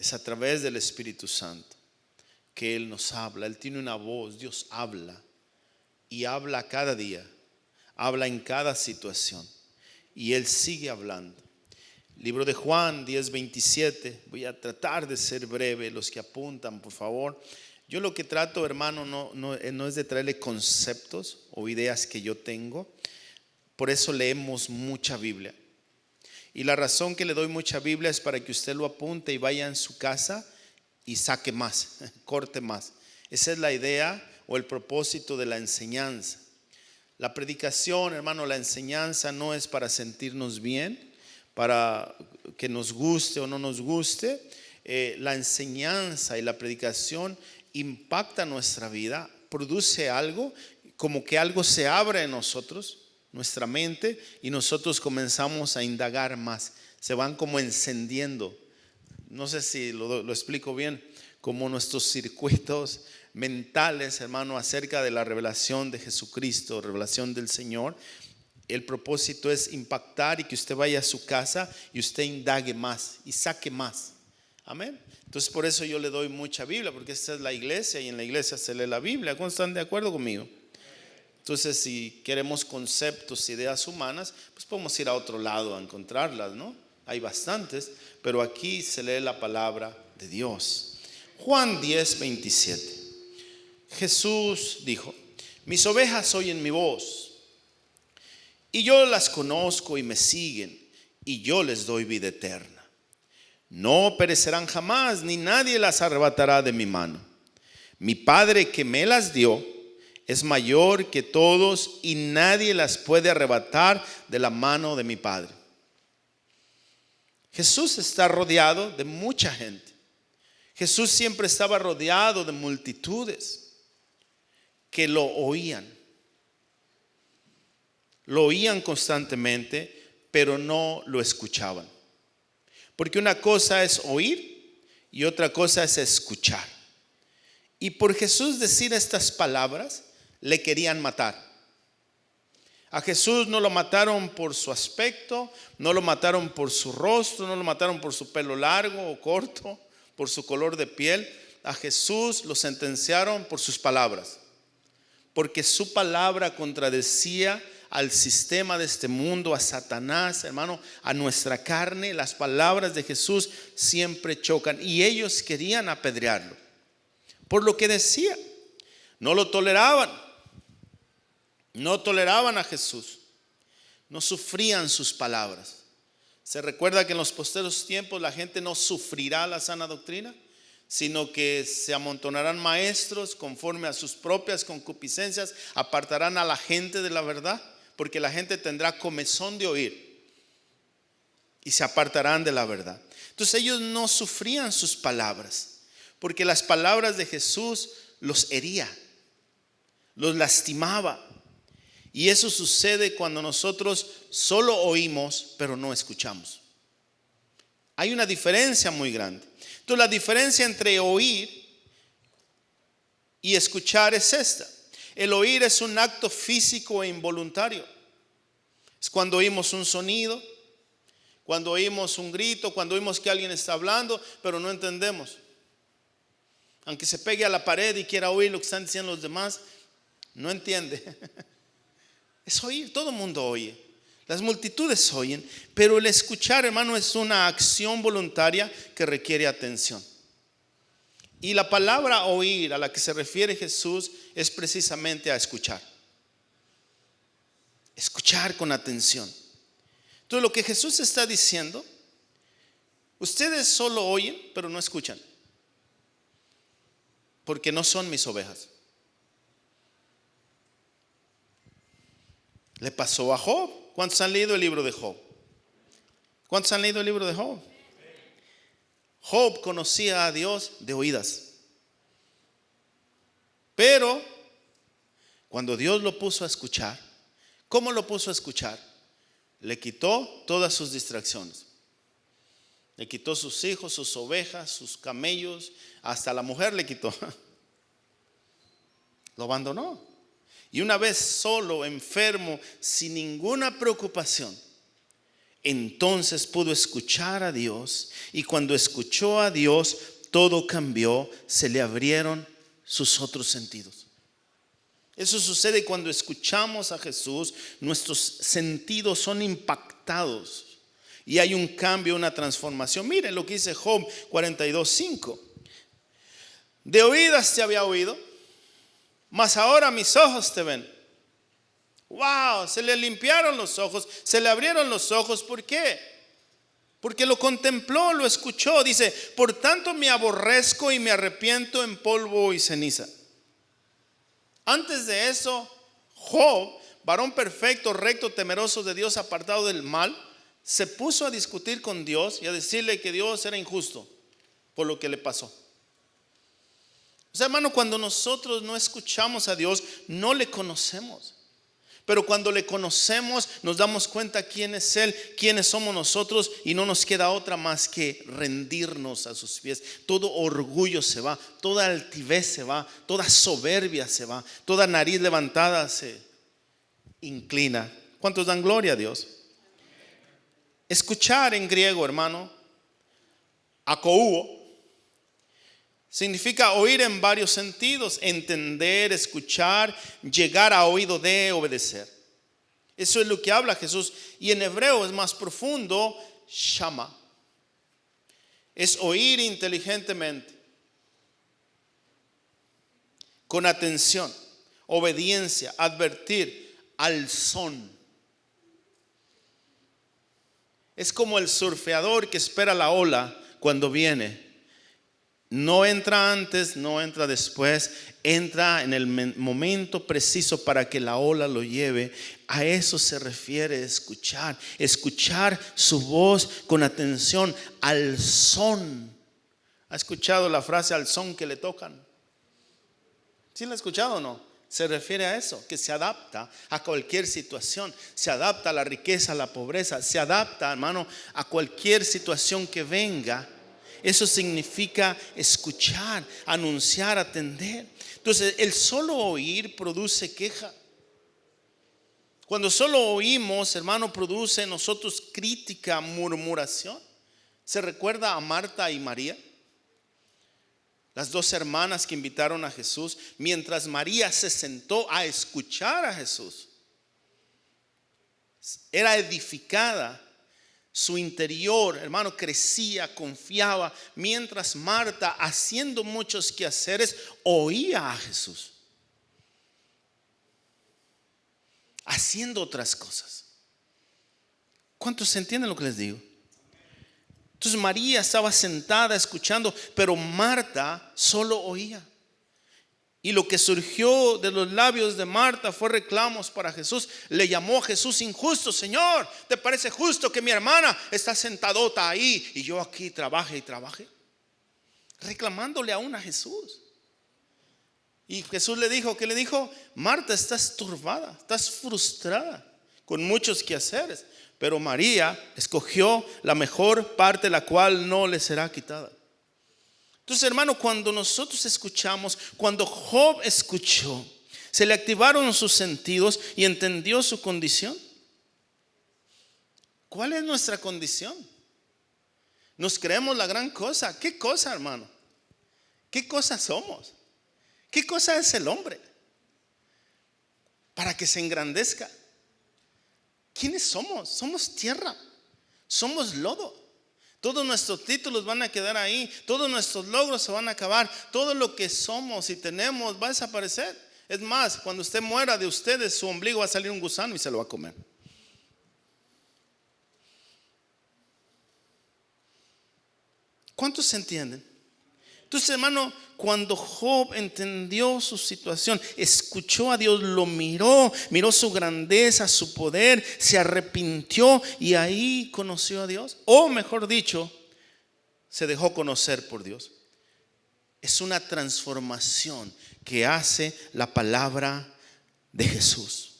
Es a través del Espíritu Santo que Él nos habla. Él tiene una voz, Dios habla y habla cada día, habla en cada situación y Él sigue hablando. Libro de Juan 10:27, voy a tratar de ser breve, los que apuntan por favor. Yo lo que trato, hermano, no es de traerle conceptos o ideas que yo tengo, por eso leemos mucha Biblia. Y la razón que le doy mucha Biblia es para que usted lo apunte y vaya en su casa y saque más, corte más. Esa es la idea o el propósito de la enseñanza. La predicación, hermano, la enseñanza no es para sentirnos bien, para que nos guste o no nos guste. La enseñanza y la predicación impacta nuestra vida, produce algo, como que algo se abre en nosotros, nuestra mente, y nosotros comenzamos a indagar más. Se van como encendiendo. No sé si lo explico bien, como nuestros circuitos mentales, hermano, acerca de la revelación de Jesucristo, revelación del Señor. El propósito es impactar y que usted vaya a su casa y usted indague más y saque más. Amén. Entonces por eso yo le doy mucha Biblia, porque esta es la iglesia y en la iglesia se lee la Biblia. ¿Cómo están de acuerdo conmigo? Entonces si queremos conceptos, ideas humanas, pues podemos ir a otro lado a encontrarlas, ¿no? Hay bastantes, pero aquí se lee la palabra de Dios. Juan 10:27. Jesús dijo: mis ovejas oyen mi voz, y yo las conozco y me siguen, y yo les doy vida eterna. No perecerán jamás, ni nadie las arrebatará de mi mano. Mi Padre que me las dio es mayor que todos, y nadie las puede arrebatar de la mano de mi Padre. Jesús está rodeado de mucha gente. Jesús siempre estaba rodeado de multitudes que lo oían. Lo oían constantemente, pero no lo escuchaban. Porque una cosa es oír y otra cosa es escuchar. Y por Jesús decir estas palabras, le querían matar. A Jesús no lo mataron por su aspecto, no lo mataron por su rostro, no lo mataron por su pelo largo o corto, por su color de piel. A Jesús lo sentenciaron por sus palabras, porque su palabra contradecía al sistema de este mundo, a Satanás, hermano, a nuestra carne. Las palabras de Jesús siempre chocan y ellos querían apedrearlo por lo que decía. No lo toleraban. No toleraban a Jesús, no sufrían sus palabras. Se recuerda que en los postreros tiempos la gente no sufrirá la sana doctrina, sino que se amontonarán maestros conforme a sus propias concupiscencias, apartarán a la gente de la verdad, porque la gente tendrá comezón de oír y se apartarán de la verdad. Entonces ellos no sufrían sus palabras, porque las palabras de Jesús los hería, los lastimaba. Y eso sucede cuando nosotros solo oímos, pero no escuchamos. Hay una diferencia muy grande. Entonces la diferencia entre oír y escuchar es esta. El oír es un acto físico e involuntario. Es cuando oímos un sonido, cuando oímos un grito, cuando oímos que alguien está hablando, pero no entendemos. Aunque se pegue a la pared y quiera oír lo que están diciendo los demás, no entiende. Es oír, todo el mundo oye, las multitudes oyen, pero el escuchar, hermano, es una acción voluntaria que requiere atención. Y la palabra oír a la que se refiere Jesús es precisamente a escuchar. Escuchar con atención. Entonces lo que Jesús está diciendo, ustedes solo oyen, pero no escuchan, porque no son mis ovejas. Le pasó a Job. ¿Cuántos han leído el libro de Job? ¿Cuántos han leído el libro de Job? Job conocía a Dios de oídas, pero cuando Dios lo puso a escuchar, ¿cómo lo puso a escuchar? Le quitó todas sus distracciones. Le quitó sus hijos, sus ovejas, sus camellos, hasta la mujer le quitó. Lo abandonó. Y una vez solo, enfermo, sin ninguna preocupación, Entonces pudo escuchar a Dios, y cuando escuchó a Dios, todo cambió, se le abrieron sus otros sentidos. Eso sucede cuando escuchamos a Jesús, nuestros sentidos son impactados y hay un cambio, una transformación. Miren lo que dice Job 42:5. De oídas te había oído, mas ahora mis ojos te ven. Wow, se le limpiaron los ojos, se le abrieron los ojos. ¿Por qué? Porque lo contempló, lo escuchó. Dice, por tanto me aborrezco y me arrepiento en polvo y ceniza. Antes de eso, Job, varón perfecto, recto, temeroso de Dios, apartado del mal, se puso a discutir con Dios y a decirle que Dios era injusto por lo que le pasó. O sea, hermano, cuando nosotros no escuchamos a Dios, no le conocemos. Pero cuando le conocemos, nos damos cuenta quién es Él, quiénes somos nosotros, y no nos queda otra más que rendirnos a sus pies. Todo orgullo se va, toda altivez se va, toda soberbia se va, toda nariz levantada se inclina. ¿Cuántos dan gloria a Dios? Escuchar en griego, hermano, akouo, significa oír en varios sentidos, entender, escuchar, llegar a oído de, obedecer. Eso es lo que habla Jesús. Y en hebreo es más profundo, shama. Es oír inteligentemente, con atención, obediencia, advertir, al son. Es como el surfeador que espera la ola cuando viene. No entra antes, no entra después, entra en el momento preciso para que la ola lo lleve. A eso se refiere escuchar. Escuchar su voz con atención, al son. ¿Ha escuchado la frase al son que le tocan? ¿Sí la ha escuchado o no? Se refiere a eso, que se adapta a cualquier situación. Se adapta a la riqueza, a la pobreza. Se adapta, hermano, a cualquier situación que venga. Eso significa escuchar, anunciar, atender. Entonces, el solo oír produce queja. Cuando solo oímos, hermano, produce en nosotros crítica, murmuración. ¿Se recuerda a Marta y María? Las dos hermanas que invitaron a Jesús, mientras María se sentó a escuchar a Jesús, era edificada. Su interior, hermano, crecía, confiaba, mientras Marta, haciendo muchos quehaceres, oía a Jesús, haciendo otras cosas. ¿Cuántos entienden lo que les digo? Entonces María estaba sentada escuchando, pero Marta solo oía. Y lo que surgió de los labios de Marta fue reclamos para Jesús. Le llamó a Jesús injusto. Señor, ¿te parece justo que mi hermana está sentadota ahí y yo aquí trabaje y trabaje? Reclamándole aún a Jesús. Y Jesús le dijo, ¿qué le dijo? Marta, estás turbada, estás frustrada con muchos quehaceres, pero María escogió la mejor parte, la cual no le será quitada. Entonces, hermano, cuando nosotros escuchamos, cuando Job escuchó, se le activaron sus sentidos y entendió su condición. ¿Cuál es nuestra condición? Nos creemos la gran cosa. ¿Qué cosa, hermano? ¿Qué cosa somos? ¿Qué cosa es el hombre? Para que se engrandezca. ¿Quiénes somos? Somos tierra, somos lodo. Todos nuestros títulos van a quedar ahí, todos nuestros logros se van a acabar, todo lo que somos y tenemos va a desaparecer. Es más, cuando usted muera, de ustedes su ombligo va a salir un gusano y se lo va a comer. ¿Cuántos se entienden? Entonces, hermano, cuando Job entendió su situación, escuchó a Dios, lo miró su grandeza, su poder, se arrepintió y ahí conoció a Dios. O mejor dicho, se dejó conocer por Dios. Es una transformación que hace la palabra de Jesús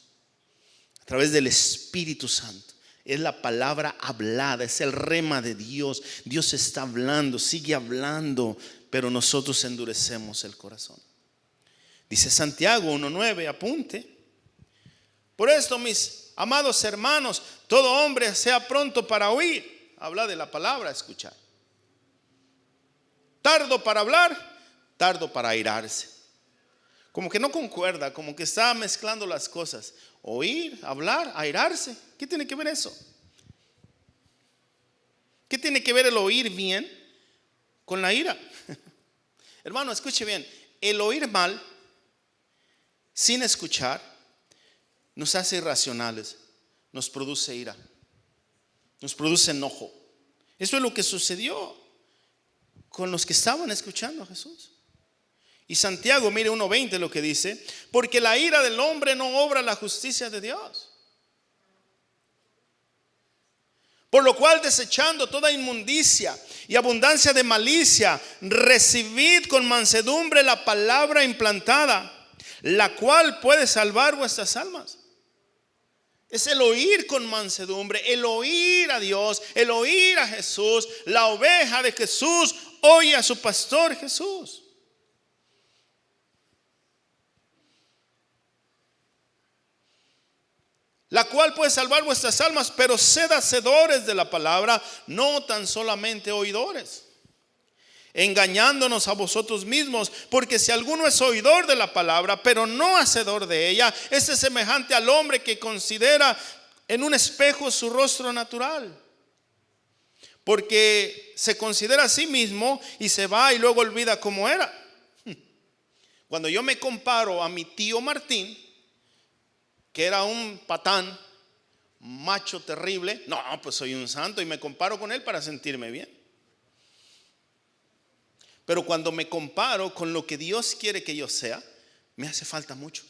a través del Espíritu Santo. Es la palabra hablada, es el rema de Dios. Dios está hablando, sigue hablando, pero nosotros endurecemos el corazón. Dice Santiago 1:9, apunte. Por esto, mis amados hermanos, todo hombre sea pronto para oír. Habla de la palabra, escuchar. Tardo para hablar, tardo para airarse. Como que no concuerda, como que está mezclando las cosas. Oír, hablar, airarse. ¿Qué tiene que ver eso? ¿Qué tiene que ver el oír bien con la ira? Hermano, escuche bien. El oír mal, sin escuchar, nos hace irracionales, nos produce ira, nos produce enojo. Eso es lo que sucedió con los que estaban escuchando a Jesús. Y Santiago, mire 1:20 lo que dice: porque la ira del hombre no obra la justicia de Dios. Por lo cual, desechando toda inmundicia y abundancia de malicia, recibid con mansedumbre la palabra implantada, la cual puede salvar vuestras almas. Es el oír con mansedumbre, el oír a Dios, el oír a Jesús. La oveja de Jesús oye a su pastor Jesús. La cual puede salvar vuestras almas, pero sed hacedores de la palabra, no tan solamente oidores, engañándonos a vosotros mismos. Porque si alguno es oidor de la palabra, pero no hacedor de ella, este es semejante al hombre que considera en un espejo su rostro natural. Porque se considera a sí mismo y se va y luego olvida cómo era. Cuando yo me comparo a mi tío Martín, que era un patán, macho terrible, no, pues soy un santo y me comparo con él para sentirme bien. Pero cuando me comparo con lo que Dios quiere que yo sea, me hace falta mucho.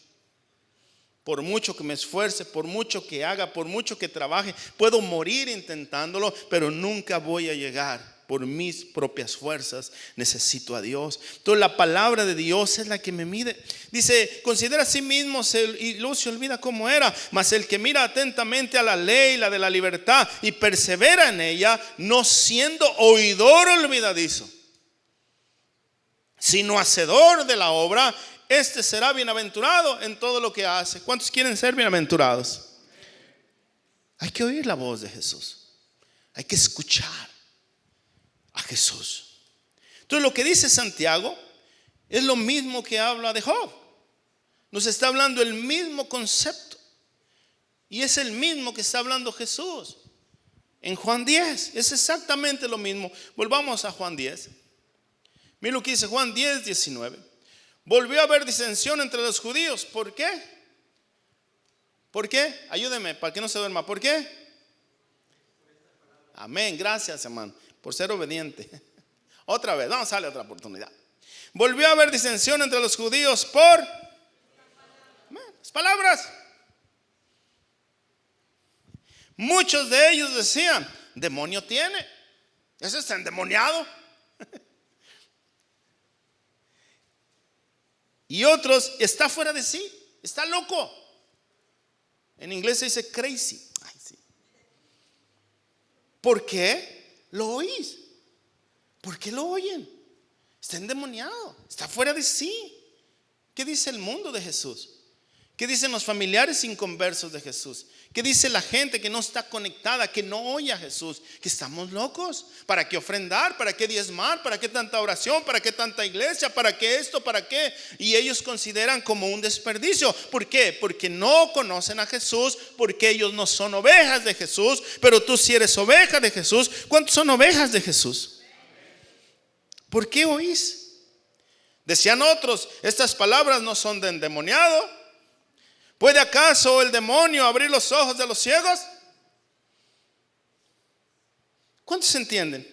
Por mucho que me esfuerce, por mucho que haga, por mucho que trabaje, puedo morir intentándolo, pero nunca voy a llegar. Por mis propias fuerzas necesito a Dios. Entonces la palabra de Dios es la que me mide. Dice: considera a sí mismo y luego se olvida cómo era. Mas el que mira atentamente a la ley, la de la libertad, y persevera en ella, no siendo oidor olvidadizo, sino hacedor de la obra, este será bienaventurado en todo lo que hace. ¿Cuántos quieren ser bienaventurados? Hay que oír la voz de Jesús. Hay que escuchar a Jesús. Entonces lo que dice Santiago es lo mismo que habla de Job. Nos está hablando el mismo concepto, y es el mismo que está hablando Jesús en Juan 10. Es exactamente lo mismo. Volvamos a Juan 10. Mira lo que dice Juan 10:19. Volvió a haber disensión entre los judíos. ¿Por qué? ¿Por qué? Ayúdeme para que no se duerma. ¿Por qué? Amén, gracias, hermano, por ser obediente. Otra vez, vamos a darle otra oportunidad. Volvió a haber disensión entre los judíos por las palabras. Muchos de ellos decían: demonio tiene, ese está endemoniado. Y otros: está fuera de sí, está loco. En inglés se dice crazy. Ay, sí. ¿Por qué lo oís? ¿Por qué lo oyen? Está endemoniado, está fuera de sí. ¿Qué dice el mundo de Jesús? ¿Qué dicen los familiares inconversos de Jesús? ¿Qué dice la gente que no está conectada, que no oye a Jesús? Que estamos locos. ¿Para qué ofrendar? ¿Para qué diezmar? ¿Para qué tanta oración? ¿Para qué tanta iglesia? ¿Para qué esto? ¿Para qué? Y ellos consideran como un desperdicio. ¿Por qué? Porque no conocen a Jesús, porque ellos no son ovejas de Jesús. Pero tú sí eres oveja de Jesús. ¿Cuántos son ovejas de Jesús? ¿Por qué oís? Decían otros: estas palabras no son de endemoniado. ¿Puede acaso el demonio abrir los ojos de los ciegos? ¿Cuántos entienden?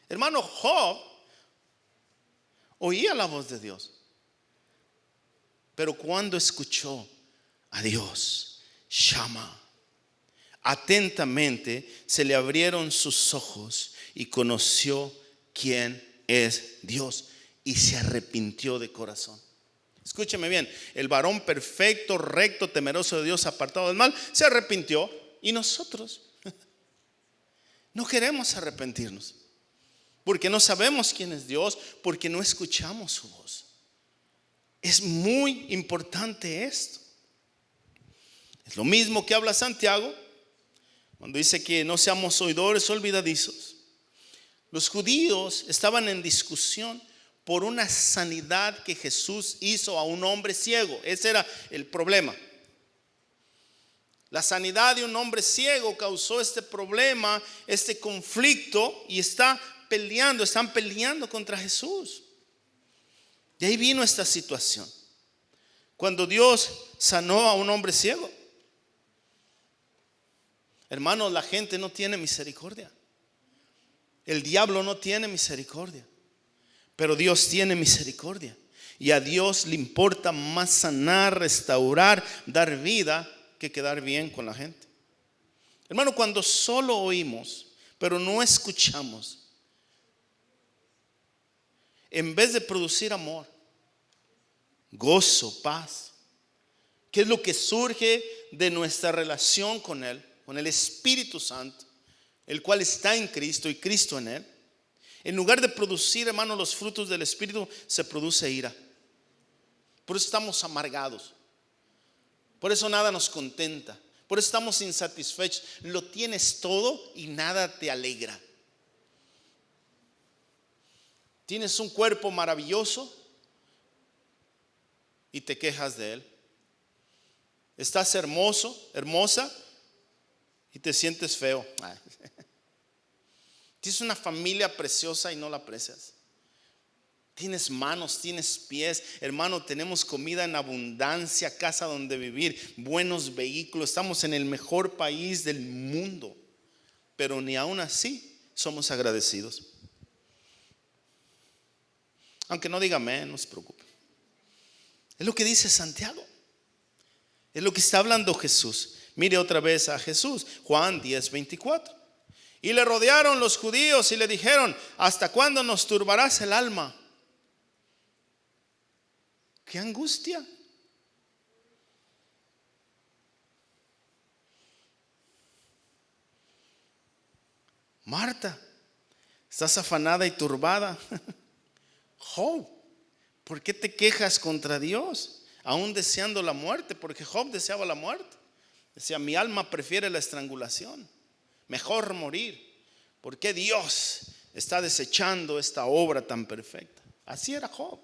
Hermano, Job oía la voz de Dios, pero cuando escuchó a Dios, Shama, atentamente se le abrieron sus ojos y conoció quién es Dios, y se arrepintió de corazón. Escúcheme bien: el varón perfecto, recto, temeroso de Dios, apartado del mal, se arrepintió. Y nosotros no queremos arrepentirnos, porque no sabemos quién es Dios, porque no escuchamos su voz. Es muy importante esto. Es lo mismo que habla Santiago cuando dice que no seamos oidores olvidadizos. Los judíos estaban en discusión por una sanidad que Jesús hizo a un hombre ciego. Ese era el problema. La sanidad de un hombre ciego causó este problema, este conflicto, y están peleando contra Jesús. De ahí vino esta situación. Cuando Dios sanó a un hombre ciego, hermanos, la gente no tiene misericordia. El diablo no tiene misericordia, pero Dios tiene misericordia. Y a Dios le importa más sanar, restaurar, dar vida, que quedar bien con la gente. Hermano, cuando solo oímos, pero no escuchamos, en vez de producir amor, gozo, paz, ¿qué es lo que surge de nuestra relación con Él, con el Espíritu Santo, el cual está en Cristo y Cristo en Él? En lugar de producir, hermano, los frutos del Espíritu, se produce ira. Por eso estamos amargados. Por eso nada nos contenta. Por eso estamos insatisfechos. Lo tienes todo y nada te alegra. Tienes un cuerpo maravilloso y te quejas de él. Estás hermoso, hermosa, y te sientes feo. Tienes una familia preciosa y no la aprecias. Tienes manos, tienes pies. Hermano, tenemos comida en abundancia, casa donde vivir, buenos vehículos. Estamos en el mejor país del mundo. Pero ni aún así somos agradecidos. Aunque no diga amén, no se preocupe. Es lo que dice Santiago. Es lo que está hablando Jesús. Mire otra vez a Jesús. Juan 10:24. Y le rodearon los judíos y le dijeron: ¿hasta cuándo nos turbarás el alma? ¡Qué angustia! Marta, estás afanada y turbada. Job, ¿por qué te quejas contra Dios? Aún deseando la muerte, porque Job deseaba la muerte. Decía: mi alma prefiere la estrangulación, mejor morir. ¿Por qué Dios está desechando esta obra tan perfecta? Así era Job,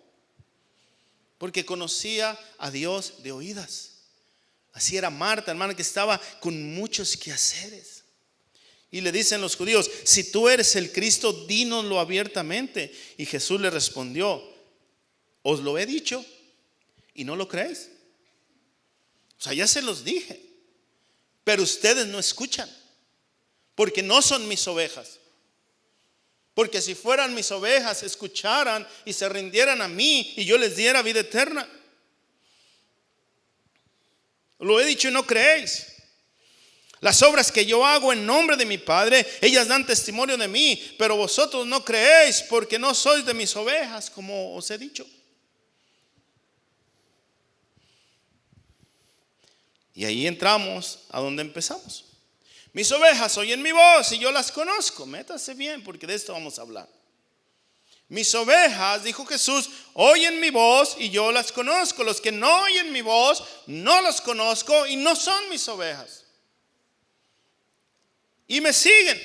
porque conocía a Dios de oídas. Así era Marta, hermana, que estaba con muchos quehaceres. Y le dicen los judíos: si tú eres el Cristo, dínoslo abiertamente. Y Jesús le respondió: os lo he dicho y no lo creéis. O sea, ya se los dije, pero ustedes no escuchan, porque no son mis ovejas. Porque si fueran mis ovejas, escucharan y se rindieran a mí y yo les diera vida eterna. Lo he dicho y no creéis. Las obras que yo hago en nombre de mi Padre, ellas dan testimonio de mí, pero vosotros no creéis porque no sois de mis ovejas, como os he dicho. Y ahí entramos a donde empezamos. Mis ovejas oyen mi voz y yo las conozco. Métase bien, porque de esto vamos a hablar. Mis ovejas, dijo Jesús, oyen mi voz y yo las conozco. Los que no oyen mi voz, no los conozco y no son mis ovejas. Y me siguen.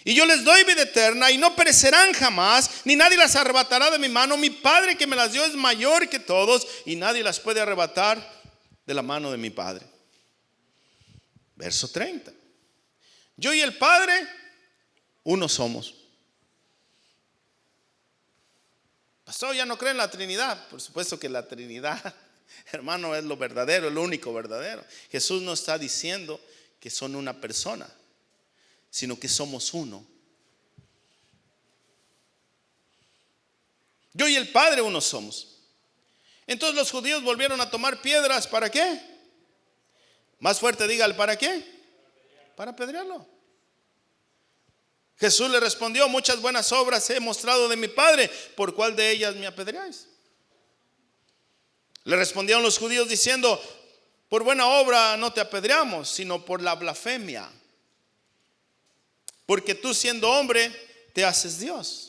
Y yo les doy vida eterna y no perecerán jamás, ni nadie las arrebatará de mi mano. Mi Padre que me las dio es mayor que todos y nadie las puede arrebatar de la mano de mi Padre. Verso 30. Yo y el Padre, uno somos. Pastor, ¿ya no cree en la Trinidad? Por supuesto que la Trinidad, hermano, es lo verdadero, es lo único verdadero. Jesús no está diciendo que son una persona, sino que somos uno. Yo y el Padre uno somos. Entonces los judíos volvieron a tomar piedras. ¿Para qué? Más fuerte, dígale, ¿para qué? Para apedrearlo. Jesús le respondió: muchas buenas obras he mostrado de mi Padre, ¿por cuál de ellas me apedreáis? Le respondieron los judíos diciendo: por buena obra no te apedreamos, sino por la blasfemia, porque tú siendo hombre te haces Dios.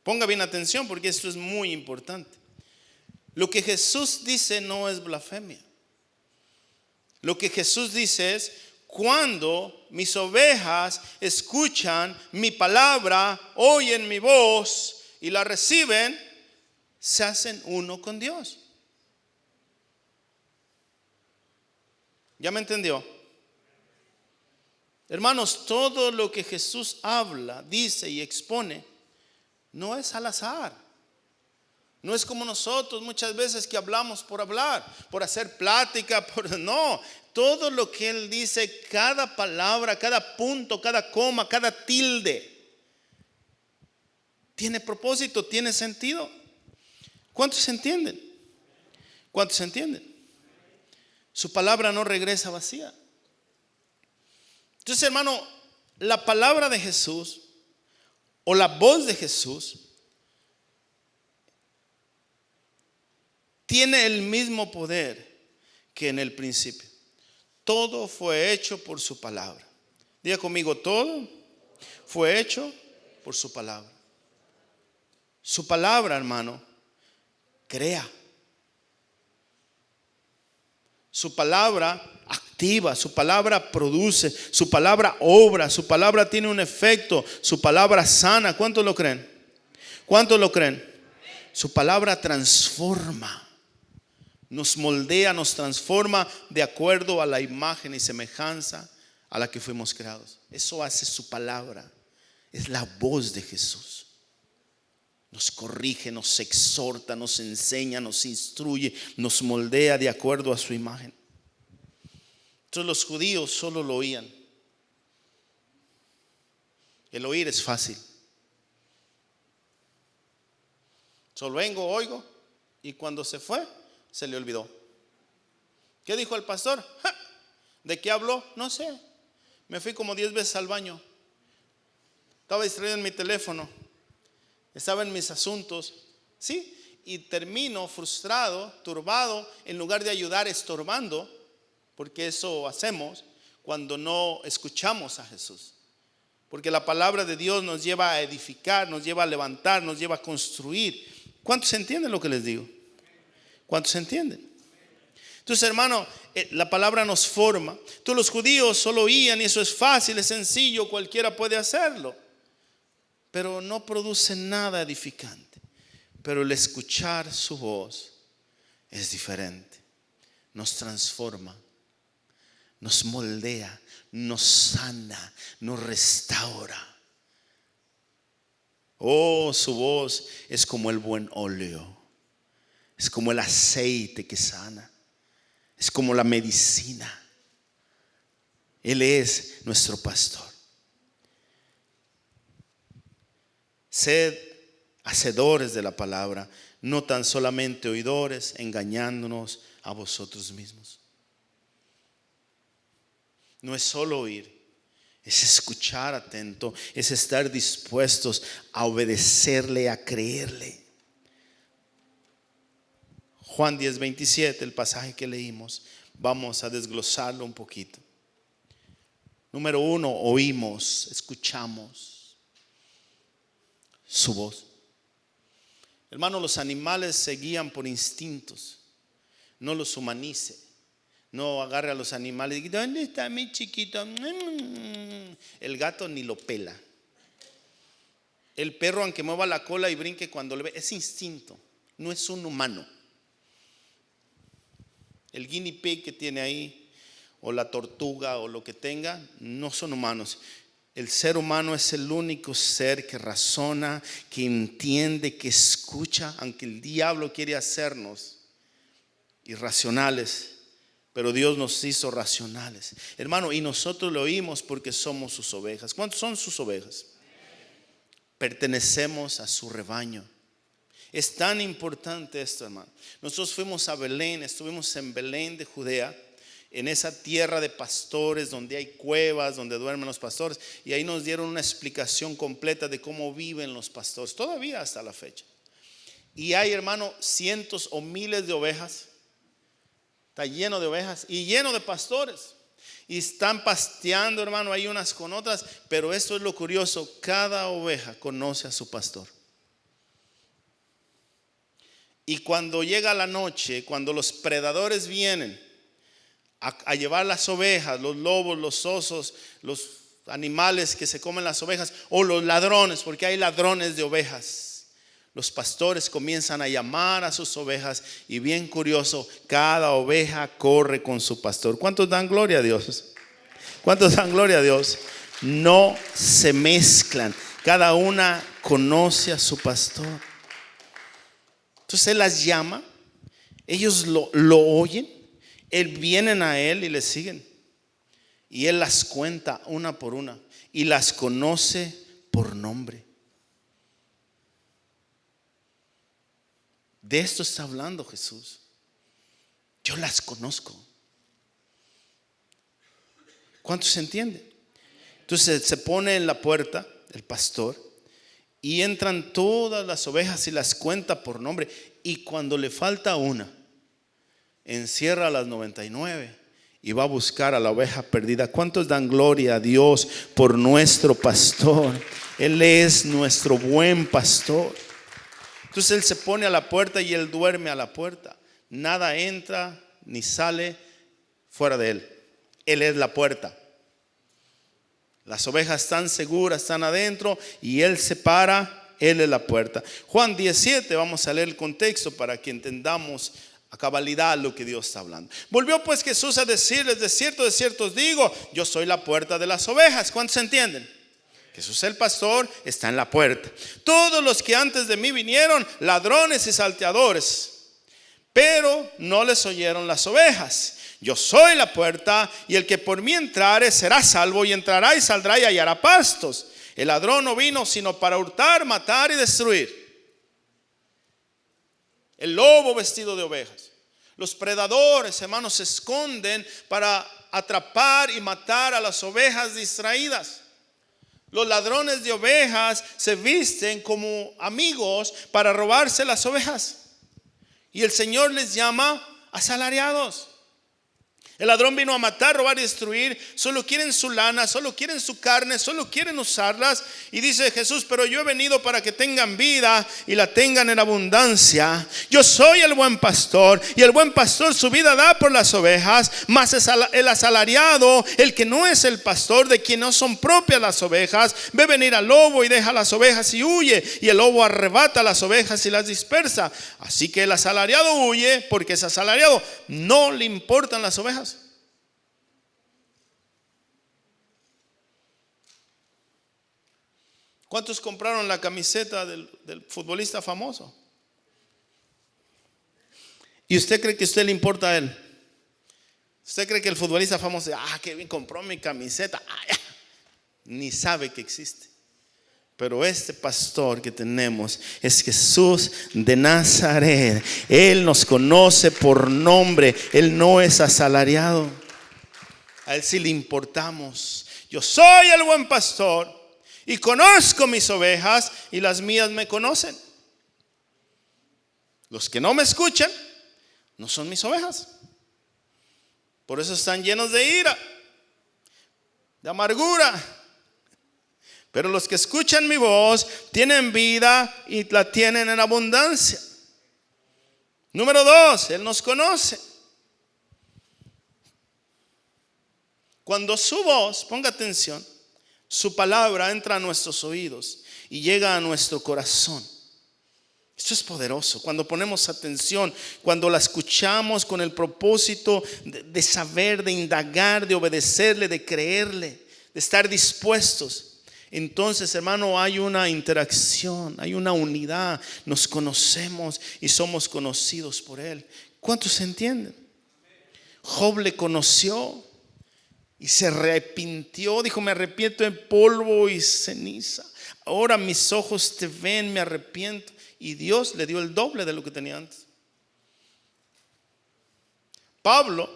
Ponga bien atención, porque esto es muy importante. Lo que Jesús dice no es blasfemia. Lo que Jesús dice es: cuando mis ovejas escuchan mi palabra, oyen mi voz y la reciben, se hacen uno con Dios. ¿Ya me entendió? Hermanos, todo lo que Jesús habla, dice y expone no es al azar. No es como nosotros muchas veces que hablamos por hablar, por hacer plática, no. Todo lo que Él dice, cada palabra, cada punto, cada coma, cada tilde, tiene propósito, tiene sentido. ¿Cuántos entienden? ¿Cuántos entienden? Su palabra no regresa vacía. Entonces, hermano, la palabra de Jesús o la voz de Jesús tiene el mismo poder que en el principio. Todo fue hecho por su palabra. Diga conmigo: todo fue hecho por su palabra. Su palabra, hermano, crea. Su palabra activa, su palabra produce, su palabra obra, su palabra tiene un efecto, su palabra sana. ¿Cuántos lo creen? ¿Cuántos lo creen? Su palabra transforma, nos moldea, nos transforma de acuerdo a la imagen y semejanza a la que fuimos creados. Eso hace su palabra. Es la voz de Jesús. Nos corrige, nos exhorta, nos enseña, nos instruye, nos moldea de acuerdo a su imagen. Entonces los judíos solo lo oían. El oír es fácil. Solo vengo, oigo, y cuando se fue, se le olvidó. ¿Qué dijo el pastor? ¡Ja! ¿De qué habló? No sé. Me fui como 10 veces al baño. Estaba distraído en mi teléfono. Estaba en mis asuntos. ¿Sí? Y termino frustrado, turbado, en lugar de ayudar, estorbando. Porque eso hacemos cuando no escuchamos a Jesús. Porque la palabra de Dios nos lleva a edificar, nos lleva a levantar, nos lleva a construir. ¿Cuántos entienden lo que les digo? ¿Cuántos entienden? Entonces, hermano, la palabra nos forma. Entonces los judíos solo oían y eso es fácil, es sencillo, cualquiera puede hacerlo. Pero no produce nada edificante. Pero el escuchar su voz es diferente. Nos transforma, nos moldea, nos sana, nos restaura. Oh, su voz es como el buen óleo. Es como el aceite que sana. Es como la medicina. Él es nuestro pastor. Sed hacedores de la palabra, no tan solamente oidores, engañándonos a vosotros mismos. No es solo oír, es escuchar atento, es estar dispuestos a obedecerle, a creerle. Juan 10:27, el pasaje que leímos, vamos a desglosarlo un poquito. Número 1, oímos, escuchamos su voz. Hermano, los animales se guían por instintos. No los humanice. No agarre a los animales y diga: ¿dónde está mi chiquito? El gato ni lo pela. El perro, aunque mueva la cola y brinque cuando le ve, es instinto, no es un humano. El guinea pig que tiene ahí, o la tortuga o lo que tenga, no son humanos. El ser humano es el único ser que razona, que entiende, que escucha, aunque el diablo quiere hacernos irracionales, pero Dios nos hizo racionales. Hermano, y nosotros lo oímos porque somos sus ovejas. ¿Cuántos son sus ovejas? Pertenecemos a su rebaño. Es tan importante esto, hermano. Nosotros fuimos a Belén, estuvimos en Belén de Judea, en esa tierra de pastores donde hay cuevas, donde duermen los pastores, y ahí nos dieron una explicación completa de cómo viven los pastores, todavía hasta la fecha. Y hay, hermano, cientos o miles de ovejas. Está lleno de ovejas y lleno de pastores. Y están pasteando, hermano, ahí unas con otras. Pero esto es lo curioso: cada oveja conoce a su pastor. Y cuando llega la noche, cuando los predadores vienen a llevar las ovejas, los lobos, los osos, los animales que se comen las ovejas, o los ladrones, porque hay ladrones de ovejas. Los pastores comienzan a llamar a sus ovejas y bien curioso, cada oveja corre con su pastor. ¿Cuántos dan gloria a Dios? ¿Cuántos dan gloria a Dios? No se mezclan, cada una conoce a su pastor. Entonces Él las llama, ellos lo oyen, vienen a Él y le siguen. Y Él las cuenta una por una y las conoce por nombre. De esto está hablando Jesús. Yo las conozco. ¿Cuántos entienden? Entonces se pone en la puerta el pastor y entran todas las ovejas y las cuenta por nombre. Y cuando le falta una, encierra a las 99 y va a buscar a la oveja perdida. ¿Cuántos dan gloria a Dios por nuestro pastor? Él es nuestro buen pastor. Entonces Él se pone a la puerta y Él duerme a la puerta. Nada entra ni sale fuera de Él. Él es la puerta. Las ovejas están seguras, están adentro y Él se para, Él es la puerta. Juan 17, vamos a leer el contexto para que entendamos a cabalidad lo que Dios está hablando. Volvió pues Jesús a decirles: de cierto os digo, yo soy la puerta de las ovejas. ¿Cuántos entienden? Jesús el pastor está en la puerta. Todos los que antes de mí vinieron, ladrones y salteadores, pero no les oyeron las ovejas. Yo soy la puerta, y el que por mí entrare será salvo, y entrará y saldrá y hallará pastos. El ladrón no vino sino para hurtar, matar y destruir. El lobo vestido de ovejas. Los predadores, hermanos, se esconden para atrapar y matar a las ovejas distraídas. Los ladrones de ovejas se visten como amigos para robarse las ovejas. Y el Señor les llama asalariados. El ladrón vino a matar, robar y destruir. Solo quieren su lana, solo quieren su carne, solo quieren usarlas. Y dice Jesús: pero yo he venido para que tengan vida y la tengan en abundancia. Yo soy el buen pastor, y el buen pastor su vida da por las ovejas. Mas el asalariado, el que no es el pastor, de quien no son propias las ovejas, ve venir al lobo y deja las ovejas y huye. Y el lobo arrebata las ovejas y las dispersa. Así que el asalariado huye porque es asalariado, no le importan las ovejas. ¿Cuántos compraron la camiseta del futbolista famoso? ¿Y usted cree que a usted le importa a él? ¿Usted cree que el futbolista famoso, qué bien, compró mi camiseta? Ni sabe que existe. Pero este pastor que tenemos es Jesús de Nazaret. Él nos conoce por nombre. Él no es asalariado. A Él sí le importamos. Yo soy el buen pastor y conozco mis ovejas, y las mías me conocen. Los que no me escuchan no son mis ovejas. Por eso están llenos de ira, de amargura. Pero los que escuchan mi voz tienen vida y la tienen en abundancia. Número 2, Él nos conoce. Cuando su voz, ponga atención, su palabra entra a nuestros oídos y llega a nuestro corazón. Esto es poderoso. Cuando ponemos atención, cuando la escuchamos con el propósito de saber, de indagar, de obedecerle, de creerle, de estar dispuestos, entonces, hermano, hay una interacción, hay una unidad. Nos conocemos y somos conocidos por Él. ¿Cuántos entienden? Job le conoció y se arrepintió. Dijo: me arrepiento en polvo y ceniza. Ahora mis ojos te ven, me arrepiento. Y Dios le dio el doble de lo que tenía antes. Pablo,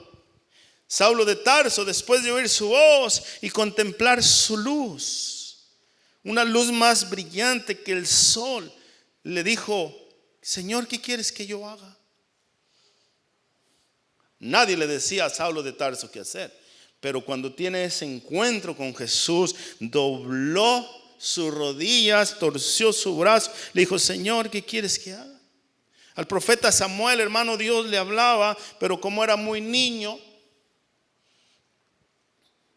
Saulo de Tarso, después de oír su voz y contemplar su luz, una luz más brillante que el sol, le dijo: Señor, ¿qué quieres que yo haga? Nadie le decía a Saulo de Tarso qué hacer. Pero cuando tiene ese encuentro con Jesús, dobló sus rodillas, torció su brazo, le dijo: Señor, ¿qué quieres que haga? Al profeta Samuel, hermano, Dios le hablaba, pero como era muy niño,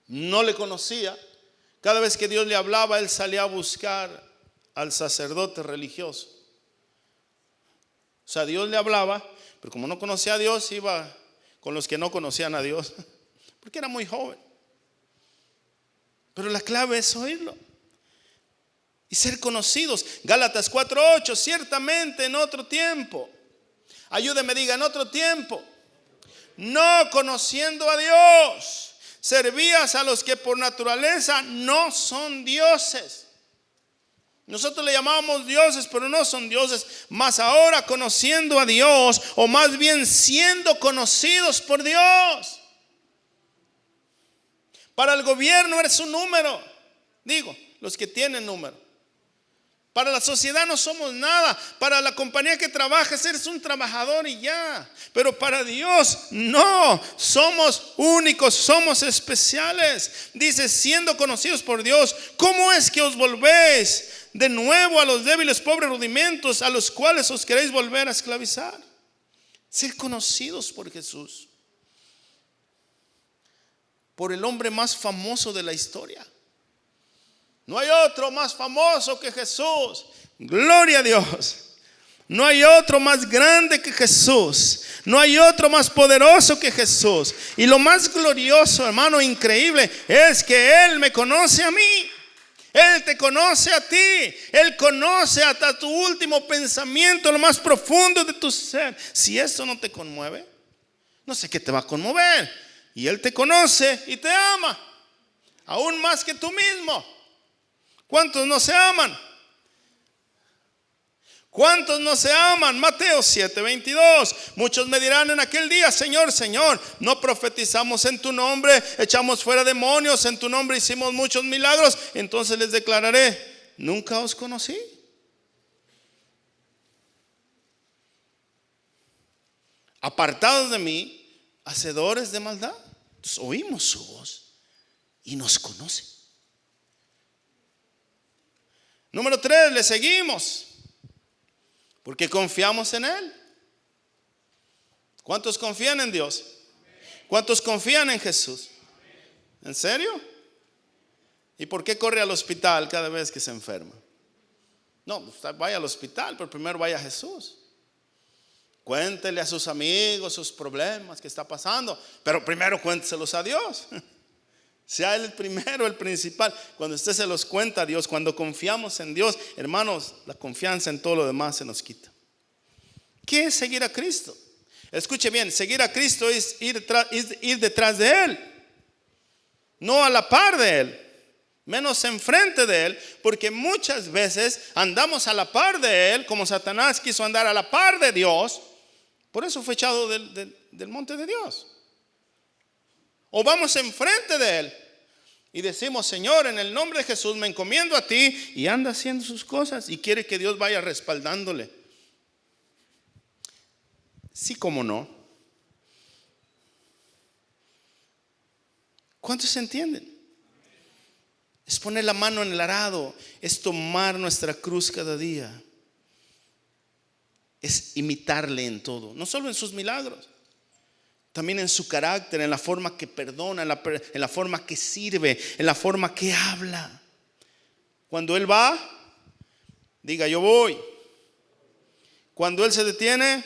no le conocía. Cada vez que Dios le hablaba, él salía a buscar al sacerdote religioso. O sea, Dios le hablaba, pero como no conocía a Dios, iba con los que no conocían a Dios, porque era muy joven. Pero la clave es oírlo y ser conocidos. Gálatas 4:8, ciertamente en otro tiempo, ayúdeme, diga, en otro tiempo, no conociendo a Dios, servías a los que por naturaleza no son dioses. Nosotros le llamamos dioses, pero no son dioses. Mas ahora conociendo a Dios, o más bien siendo conocidos por Dios. Para el gobierno eres un número. Digo, los que tienen número. Para la sociedad no somos nada. Para la compañía que trabajas eres un trabajador y ya. Pero para Dios no. Somos únicos, somos especiales. Dice, siendo conocidos por Dios, ¿cómo es que os volvéis de nuevo a los débiles, pobres rudimentos a los cuales os queréis volver a esclavizar? Ser conocidos por Jesús. Por el hombre más famoso de la historia. No hay otro más famoso que Jesús. Gloria a Dios. No hay otro más grande que Jesús. No hay otro más poderoso que Jesús. Y lo más glorioso, hermano, increíble, es que Él me conoce a mí. Él te conoce a ti. Él conoce hasta tu último pensamiento, lo más profundo de tu ser. Si esto no te conmueve, no sé qué te va a conmover. Y Él te conoce y te ama, aún más que tú mismo. ¿Cuántos no se aman? ¿Cuántos no se aman? Mateo 7:22. Muchos me dirán en aquel día, Señor, Señor, no profetizamos en tu nombre, echamos fuera demonios, en tu nombre hicimos muchos milagros. Entonces les declararé, nunca os conocí. Apartados de mí, hacedores de maldad. Entonces, oímos su voz y nos conoce. Número 3, le seguimos porque confiamos en Él. ¿Cuántos confían en Dios? ¿Cuántos confían en Jesús? ¿En serio? ¿Y por qué corre al hospital cada vez que se enferma? No, vaya al hospital, pero primero vaya a Jesús. Cuéntele a sus amigos sus problemas que está pasando, pero primero cuénteselos a Dios. Sea Él el primero, el principal. Cuando usted se los cuenta a Dios, cuando confiamos en Dios, hermanos, la confianza en todo lo demás se nos quita. ¿Qué es seguir a Cristo? Escuche bien, seguir a Cristo es ir detrás de Él, no a la par de Él, menos enfrente de Él, porque muchas veces andamos a la par de Él, como Satanás quiso andar a la par de Dios. Por eso fue echado del monte de Dios. O vamos enfrente de Él y decimos, Señor, en el nombre de Jesús me encomiendo a ti, y anda haciendo sus cosas y quiere que Dios vaya respaldándole. Sí, como no. ¿Cuántos se entienden? Es poner la mano en el arado, es tomar nuestra cruz cada día, es imitarle en todo, no solo en sus milagros, también en su carácter, en la forma que perdona, en la forma que sirve, en la forma que habla. Cuando Él va, diga, yo voy. Cuando Él se detiene,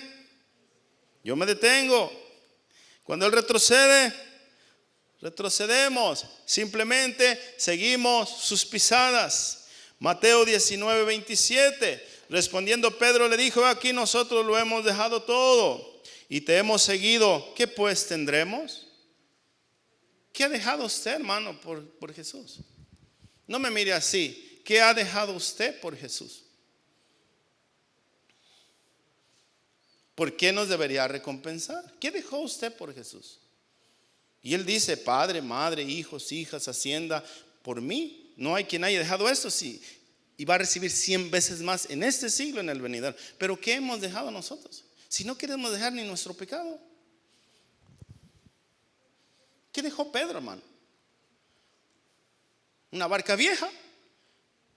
yo me detengo. Cuando Él retrocede, retrocedemos. Simplemente seguimos sus pisadas. Mateo 19:27. Respondiendo Pedro le dijo, aquí nosotros lo hemos dejado todo y te hemos seguido. ¿Qué pues tendremos? ¿Qué ha dejado usted, hermano, por Jesús? No me mire así. ¿Qué ha dejado usted por Jesús? ¿Por qué nos debería recompensar? ¿Qué dejó usted por Jesús? Y Él dice, padre, madre, hijos, hijas, hacienda, por mí. No hay quien haya dejado esto, sí. Y va a recibir 100 veces más en este siglo, en el venidero. Pero ¿qué hemos dejado nosotros? Si no queremos dejar ni nuestro pecado. ¿Qué dejó Pedro, hermano? Una barca vieja.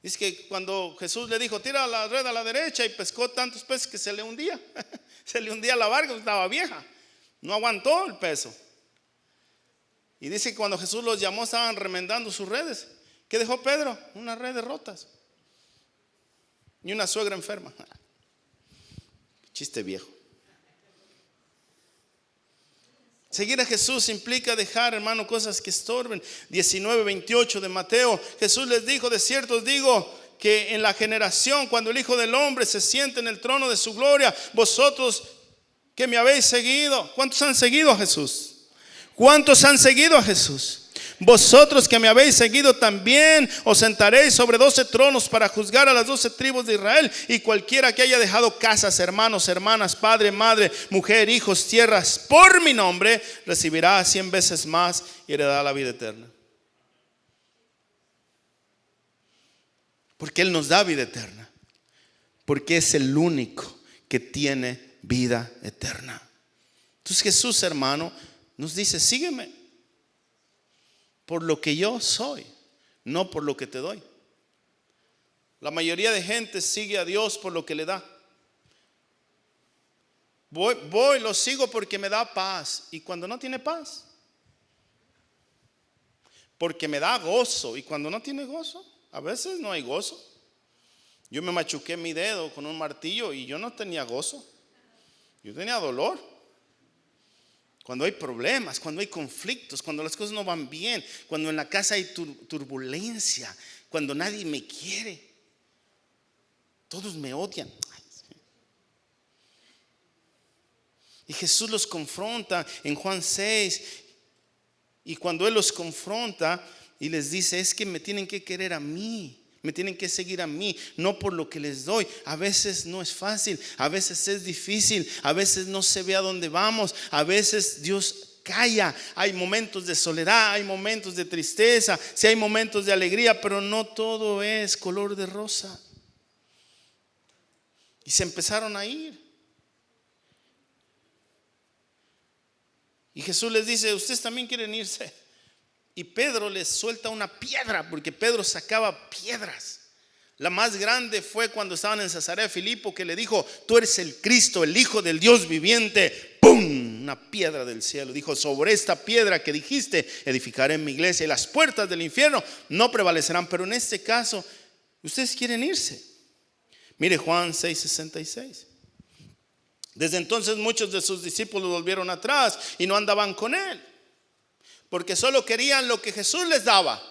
Es que cuando Jesús le dijo, tira la red a la derecha, y pescó tantos peces que se le hundía. Se le hundía la barca, estaba vieja. No aguantó el peso. Y dice que cuando Jesús los llamó estaban remendando sus redes. ¿Qué dejó Pedro? Unas redes rotas y una suegra enferma. Chiste viejo. Seguir a Jesús implica dejar, hermano, cosas que estorben. 19:28 de Mateo. Jesús les dijo: de cierto os digo que en la generación cuando el Hijo del Hombre se siente en el trono de su gloria, vosotros que me habéis seguido. ¿Cuántos han seguido a Jesús? ¿Cuántos han seguido a Jesús? Vosotros que me habéis seguido también os sentaréis sobre 12 tronos para juzgar a las 12 tribus de Israel. Y cualquiera que haya dejado casas, hermanos, hermanas, padre, madre, mujer, hijos, tierras por mi nombre, recibirá 100 veces más y heredará la vida eterna. Porque Él nos da vida eterna. Porque es el único que tiene vida eterna. Entonces Jesús, hermano, nos dice: sígueme por lo que yo soy, no por lo que te doy. La mayoría de gente sigue a Dios por lo que le da. Lo sigo porque me da paz. Y cuando no tiene paz, porque me da gozo. Y cuando no tiene gozo, a veces no hay gozo. Yo me machuqué mi dedo con un martillo y yo no tenía gozo. Yo tenía dolor. Cuando hay problemas, cuando hay conflictos, cuando las cosas no van bien, cuando en la casa hay turbulencia, cuando nadie me quiere, todos me odian. Y Jesús los confronta en Juan 6. Y cuando Él los confronta y les dice: es que me tienen que querer a mí. Me tienen que seguir a mí, no por lo que les doy. A veces no es fácil, a veces es difícil, a veces no se ve a dónde vamos, a veces Dios calla. Hay momentos de soledad, hay momentos de tristeza, sí hay momentos de alegría, pero no todo es color de rosa. Y se empezaron a ir. Y Jesús les dice: ustedes también quieren irse. Y Pedro les suelta una piedra, porque Pedro sacaba piedras. La más grande fue cuando estaban en Cesarea de Filipo, que le dijo: tú eres el Cristo, el Hijo del Dios viviente. ¡Pum! Una piedra del cielo. Dijo: sobre esta piedra que dijiste edificaré mi iglesia, y las puertas del infierno no prevalecerán. Pero en este caso, ustedes quieren irse. Mire Juan 6:66. Desde entonces muchos de sus discípulos volvieron atrás y no andaban con Él, porque solo querían lo que Jesús les daba,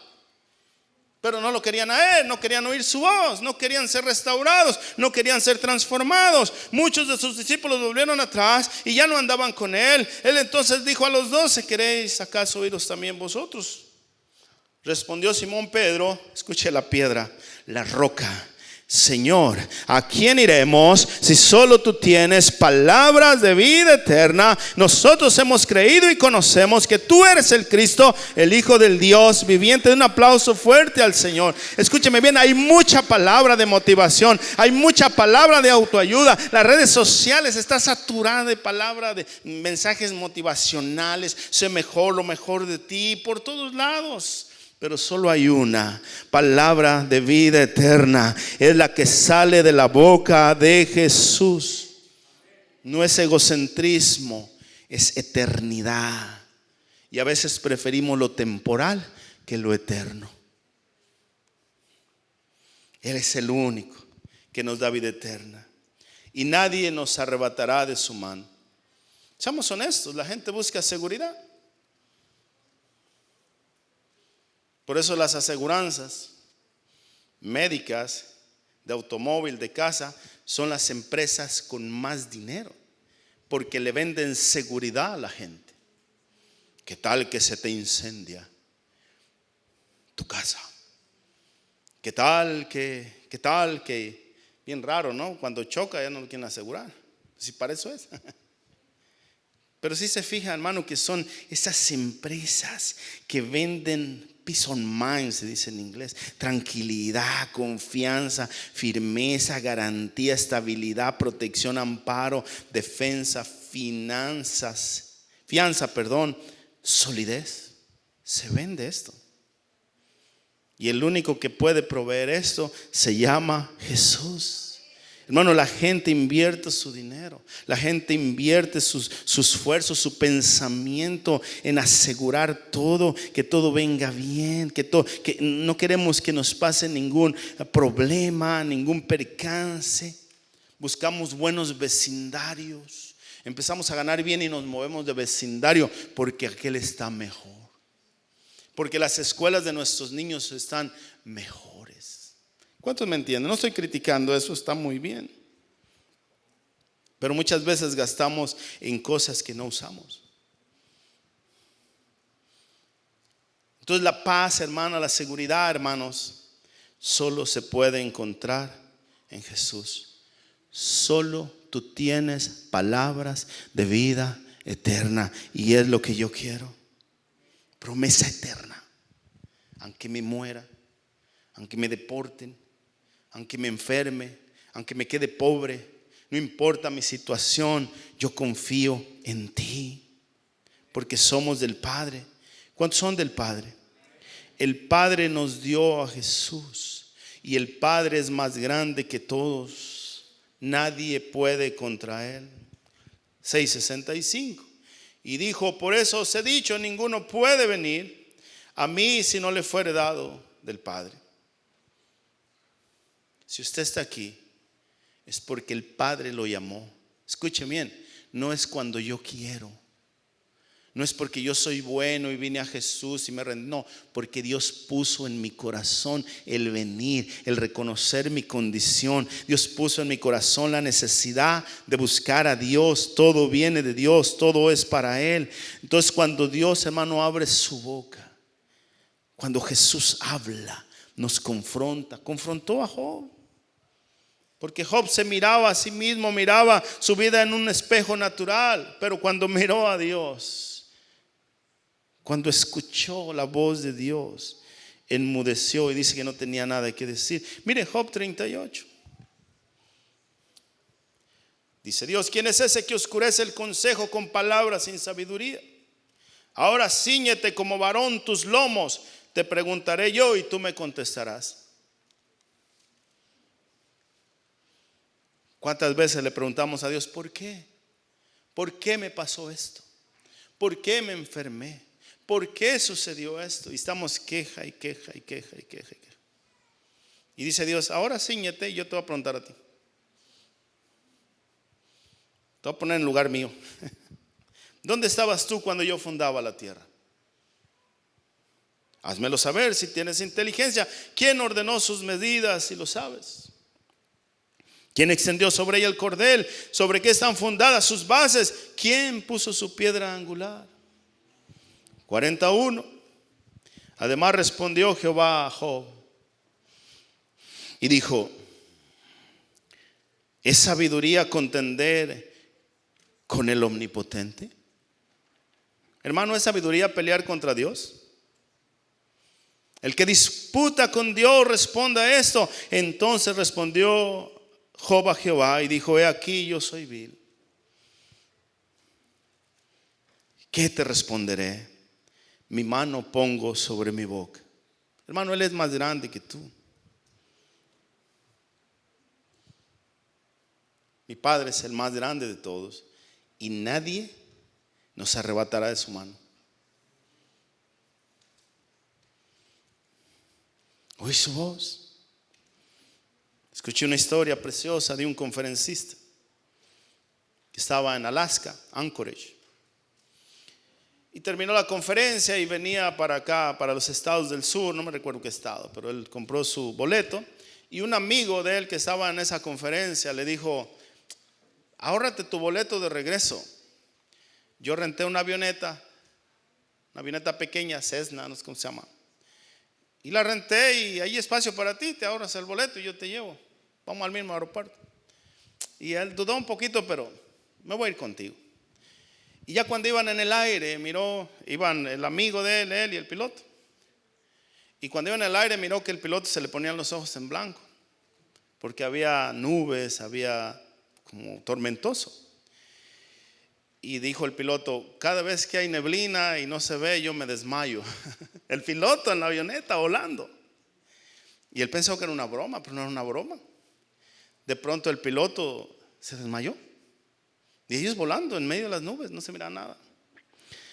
pero no lo querían a Él, no querían oír su voz, no querían ser restaurados, no querían ser transformados. Muchos de sus discípulos volvieron atrás y ya no andaban con Él. Él entonces dijo a los 12: ¿queréis acaso iros también vosotros? Respondió Simón Pedro, escuche la piedra, la roca: Señor, ¿a quién iremos si solo tú tienes palabras de vida eterna? Nosotros hemos creído y conocemos que tú eres el Cristo, el Hijo del Dios viviente. Un aplauso fuerte al Señor. Escúcheme bien, hay mucha palabra de motivación, hay mucha palabra de autoayuda. Las redes sociales están saturadas de palabra, de mensajes motivacionales. Sé mejor, lo mejor de ti, por todos lados. Pero solo hay una palabra de vida eterna. Es la que sale de la boca de Jesús. No es egocentrismo, es eternidad. Y a veces preferimos lo temporal que lo eterno. Él es el único que nos da vida eterna. Y nadie nos arrebatará de su mano. Seamos honestos, la gente busca seguridad. Por eso las aseguranzas médicas, de automóvil, de casa, son las empresas con más dinero, porque le venden seguridad a la gente. ¿Qué tal que se te incendia tu casa? ¿Qué tal que bien raro, ¿no? Cuando choca ya no lo quieren asegurar. Si para eso es. Pero si se fija, hermano, que son esas empresas que venden peace of mind, se dice en inglés: tranquilidad, confianza, firmeza, garantía, estabilidad, protección, amparo, defensa, fianza, solidez. Se vende esto. Y el único que puede proveer esto se llama Jesús. Hermano, la gente invierte su dinero, la gente invierte su esfuerzo, su pensamiento en asegurar todo, que todo venga bien, que no queremos que nos pase ningún problema, ningún percance. Buscamos buenos vecindarios, empezamos a ganar bien y nos movemos de vecindario porque aquel está mejor, porque las escuelas de nuestros niños están mejores. ¿Cuántos me entienden? No estoy criticando, eso está muy bien. Pero muchas veces gastamos en cosas que no usamos. Entonces la paz, hermano, la seguridad, hermanos, solo se puede encontrar en Jesús. Solo tú tienes palabras de vida eterna y es lo que yo quiero. Promesa eterna. Aunque me muera, aunque me deporten, aunque me enferme, aunque me quede pobre, no importa mi situación, yo confío en ti, porque somos del Padre. ¿Cuántos son del Padre? El Padre nos dio a Jesús y el Padre es más grande que todos. Nadie puede contra Él. 6:65. Y dijo: por eso os he dicho, ninguno puede venir a mí si no le fuere dado del Padre. Si usted está aquí, es porque el Padre lo llamó. Escuche bien, no es cuando yo quiero. No es porque yo soy bueno y vine a Jesús y me rendí. No, porque Dios puso en mi corazón el venir, el reconocer mi condición. Dios puso en mi corazón la necesidad de buscar a Dios. Todo viene de Dios, todo es para Él. Entonces cuando Dios, hermano, abre su boca, cuando Jesús habla, nos confrontó a Job. Porque Job se miraba a sí mismo, miraba su vida en un espejo natural. Pero cuando miró a Dios, cuando escuchó la voz de Dios, enmudeció y dice que no tenía nada que decir. Mire Job 38. Dice Dios: ¿quién es ese que oscurece el consejo con palabras sin sabiduría? Ahora cíñete como varón tus lomos. Te preguntaré yo y tú me contestarás. ¿Cuántas veces le preguntamos a Dios: ¿por qué? ¿Por qué me pasó esto? ¿Por qué me enfermé? ¿Por qué sucedió esto? Y estamos queja y queja y queja y queja y queja. Y dice Dios: ahora cíñete y yo te voy a preguntar a ti. Te voy a poner en lugar mío. ¿Dónde estabas tú cuando yo fundaba la tierra? Házmelo saber si tienes inteligencia. ¿Quién ordenó sus medidas si lo sabes? ¿Quién extendió sobre ella el cordel? ¿Sobre qué están fundadas sus bases? ¿Quién puso su piedra angular? 41. Además respondió Jehová a Job y dijo: ¿es sabiduría contender con el omnipotente? Hermano, ¿es sabiduría pelear contra Dios? El que disputa con Dios responda a esto. Entonces respondió Job a Jehová y dijo: he aquí, yo soy vil. ¿Qué te responderé? Mi mano pongo sobre mi boca. Hermano, Él es más grande que tú. Mi Padre es el más grande de todos y nadie nos arrebatará de su mano. Oí su voz. Escuché una historia preciosa de un conferencista que estaba en Alaska, Anchorage. Y terminó la conferencia y venía para acá, para los estados del sur, no me recuerdo qué estado, pero él compró su boleto. Y un amigo de él que estaba en esa conferencia le dijo: ahórrate tu boleto de regreso. Yo renté una avioneta pequeña, Cessna, no sé cómo se llama. Y la renté y hay espacio para ti, te ahorras el boleto y yo te llevo. Vamos al mismo aeropuerto. Y él dudó un poquito, pero me voy a ir contigo. Y ya cuando iban en el aire, miró, iban el amigo de él y el piloto. Y cuando iban en el aire, miró que el piloto se le ponían los ojos en blanco, porque había nubes, había como tormentoso. Y dijo el piloto: cada vez que hay neblina y no se ve, yo me desmayo. El piloto en la avioneta volando. Y él pensó que era una broma, pero no era una broma. De pronto el piloto se desmayó. Y ellos volando en medio de las nubes, no se mira nada.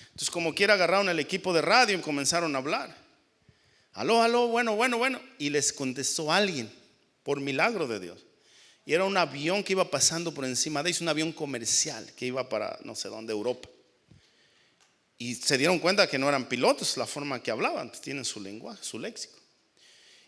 Entonces, como quiera, agarraron el equipo de radio y comenzaron a hablar. Aló, aló, bueno. Y les contestó alguien, por milagro de Dios. Y era un avión que iba pasando por encima de ellos, un avión comercial que iba para no sé dónde, Europa. Y se dieron cuenta que no eran pilotos, la forma que hablaban, tienen su lenguaje, su léxico.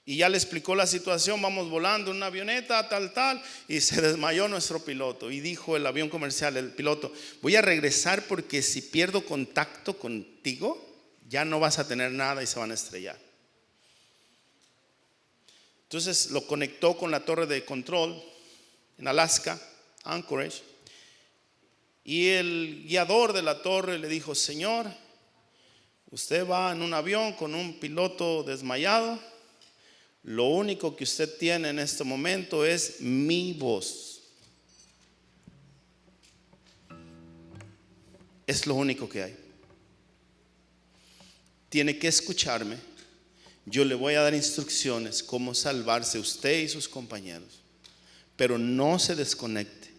Y ya le explicó la situación, vamos volando en una avioneta, tal, y se desmayó nuestro piloto. Y dijo el avión comercial, el piloto: voy a regresar porque si pierdo contacto contigo, ya no vas a tener nada y se van a estrellar. Entonces lo conectó con la torre de control en Alaska, Anchorage. Y el guiador de la torre le dijo: señor, usted va en un avión con un piloto desmayado. Lo único que usted tiene en este momento es mi voz. Es lo único que hay. Tiene que escucharme. Yo le voy a dar instrucciones cómo salvarse usted y sus compañeros. Pero no se desconecte.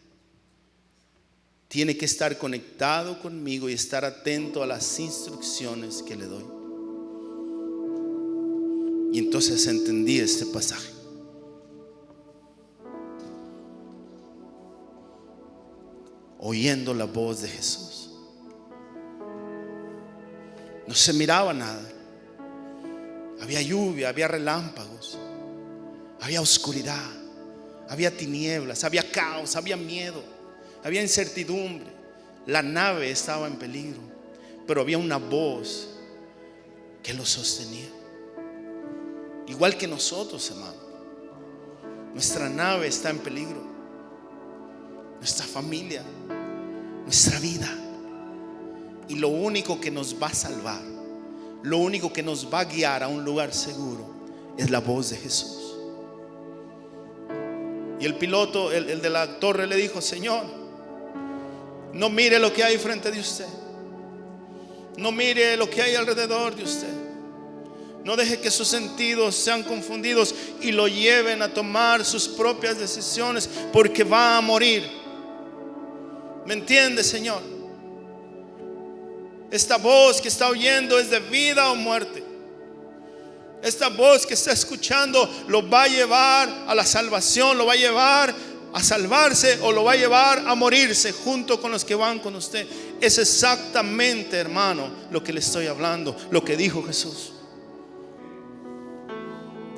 Tiene que estar conectado conmigo y estar atento a las instrucciones que le doy. Y entonces entendí este pasaje. Oyendo la voz de Jesús. No se miraba nada. Había lluvia, había relámpagos, había oscuridad, había tinieblas, había caos, había miedo, había incertidumbre. La nave estaba en peligro, pero había una voz que lo sostenía. Igual que nosotros, hermano. Nuestra nave está en peligro. Nuestra familia, nuestra vida. Y lo único que nos va a salvar, lo único que nos va a guiar a un lugar seguro, es la voz de Jesús. Y el piloto, el de la torre, le dijo: señor, no mire lo que hay frente de usted. No mire lo que hay alrededor de usted. No deje que sus sentidos sean confundidos y lo lleven a tomar sus propias decisiones, porque va a morir. ¿Me entiende, Señor? Esta voz que está oyendo es de vida o muerte. Esta voz que está escuchando lo va a llevar a la salvación, lo va a llevar a salvarse o lo va a llevar a morirse junto con los que van con usted. Es exactamente, hermano, lo que le estoy hablando, lo que dijo Jesús.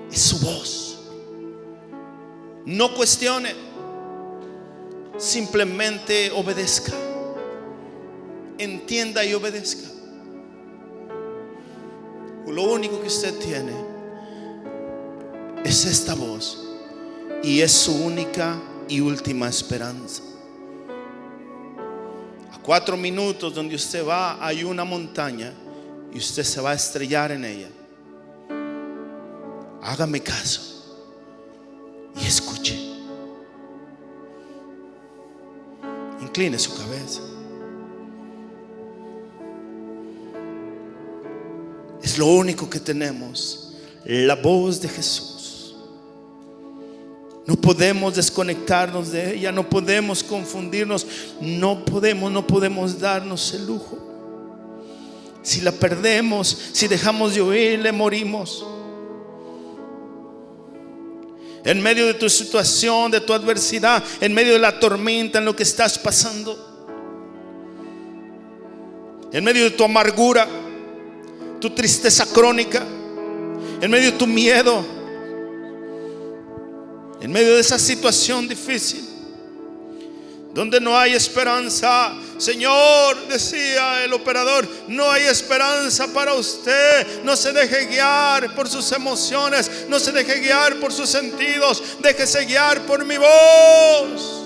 Es su voz. No cuestione, simplemente obedezca. Entienda y obedezca. Lo único que usted tiene es esta voz, y es su única y última esperanza. A 4 minutos donde usted va hay una montaña y usted se va a estrellar en ella. Hágame caso y escuche. Incline su cabeza. Es lo único que tenemos, la voz de Jesús. No podemos desconectarnos de ella, no podemos confundirnos, no podemos darnos el lujo. Si la perdemos, si dejamos de oírle, morimos. En medio de tu situación, de tu adversidad, en medio de la tormenta, en lo que estás pasando, en medio de tu amargura, tu tristeza crónica, en medio de tu miedo, en medio de esa situación difícil donde no hay esperanza, Señor, decía el operador, no hay esperanza para usted. No se deje guiar por sus emociones, no se deje guiar por sus sentidos, déjese guiar por mi voz.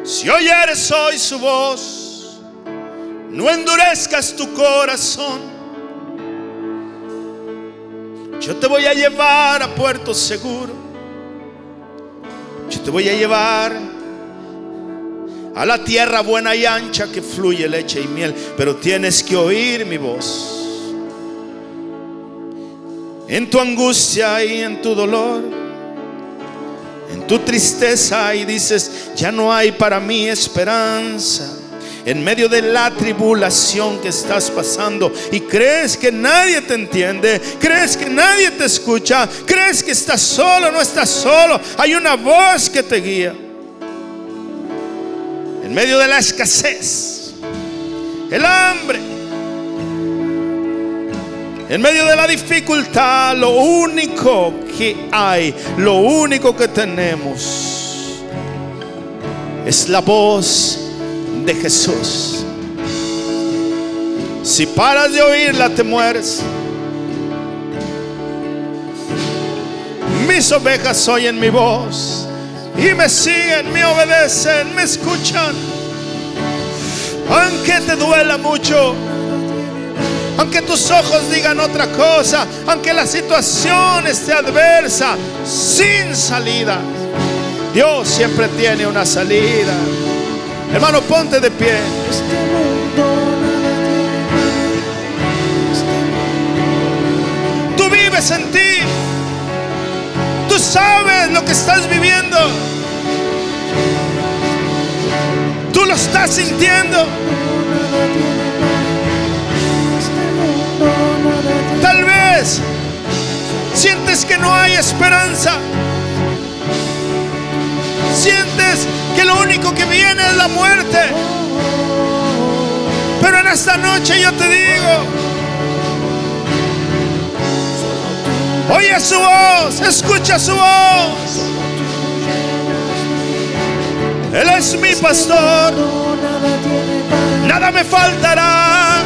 Si oyeres hoy su voz, no endurezcas tu corazón. Yo te voy a llevar a puerto seguro. Yo te voy a llevar a la tierra buena y ancha que fluye leche y miel. Pero tienes que oír mi voz. En tu angustia y en tu dolor, en tu tristeza y dices, ya no hay para mí esperanza. En medio de la tribulación que estás pasando y crees que nadie te entiende, crees que nadie te escucha, crees que estás solo, no estás solo. Hay una voz que te guía. En medio de la escasez, el hambre, en medio de la dificultad, lo único que hay, lo único que tenemos es la voz de Jesús. Si paras de oírla, te mueres. Mis ovejas oyen mi voz y me siguen, me obedecen, me escuchan. Aunque te duela mucho, aunque tus ojos digan otra cosa, aunque la situación esté adversa, sin salida, Dios siempre tiene una salida. Hermano, ponte de pie. Tú vives en ti. Tú sabes lo que estás viviendo. Tú lo estás sintiendo. Tal vez sientes que no hay esperanza. Sientes que lo único que viene es la muerte. Pero en esta noche yo te digo, oye su voz, escucha su voz. Él es mi pastor, nada me faltará.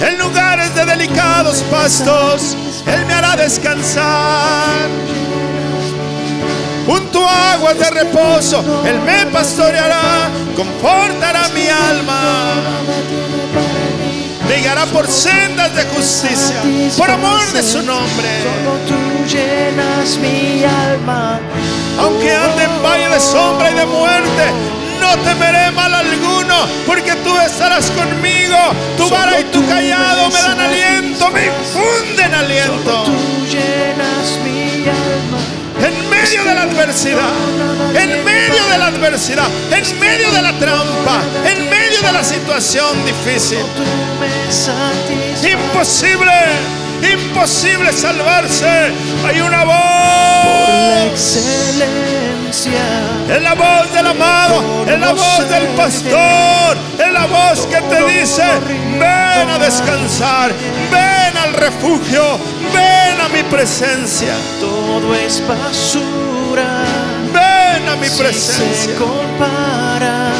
En lugares de delicados pastos, Él me hará descansar. Junto a aguas de reposo, Él me pastoreará, confortará mi alma. Me guiará por sendas de justicia, por amor de su nombre. Solo tú llenas mi alma. Aunque ande en valle de sombra y de muerte, no temeré mal alguno, porque tú estarás conmigo. Tu vara y tu callado me dan aliento, me infunden aliento. Tú llenas mi alma. En medio de la adversidad, en medio de la adversidad, en medio de la trampa, en medio de la situación difícil, Tú me satisfaces. imposible, imposible salvarse. Hay una Por la voz, excelencia. es la voz del amado, es la voz del pastor, es la voz que te dice, ven a descansar, ven al refugio, ven a mi presencia, Todo es basura. ven a mi Si presencia. se compara.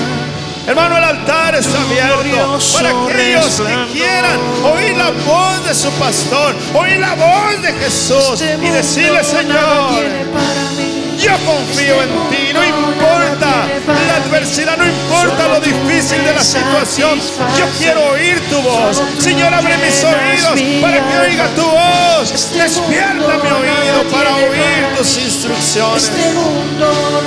Hermano, el altar está abierto para aquellos que quieran oír la voz de su pastor, oír la voz de Jesús y decirle, Señor, yo confío en ti, no importa la adversidad, no importa lo difícil de la situación, yo quiero oír tu voz. Señor, abre mis oídos para que oiga tu voz. Despierta mi oído para oír tus instrucciones. Este mundo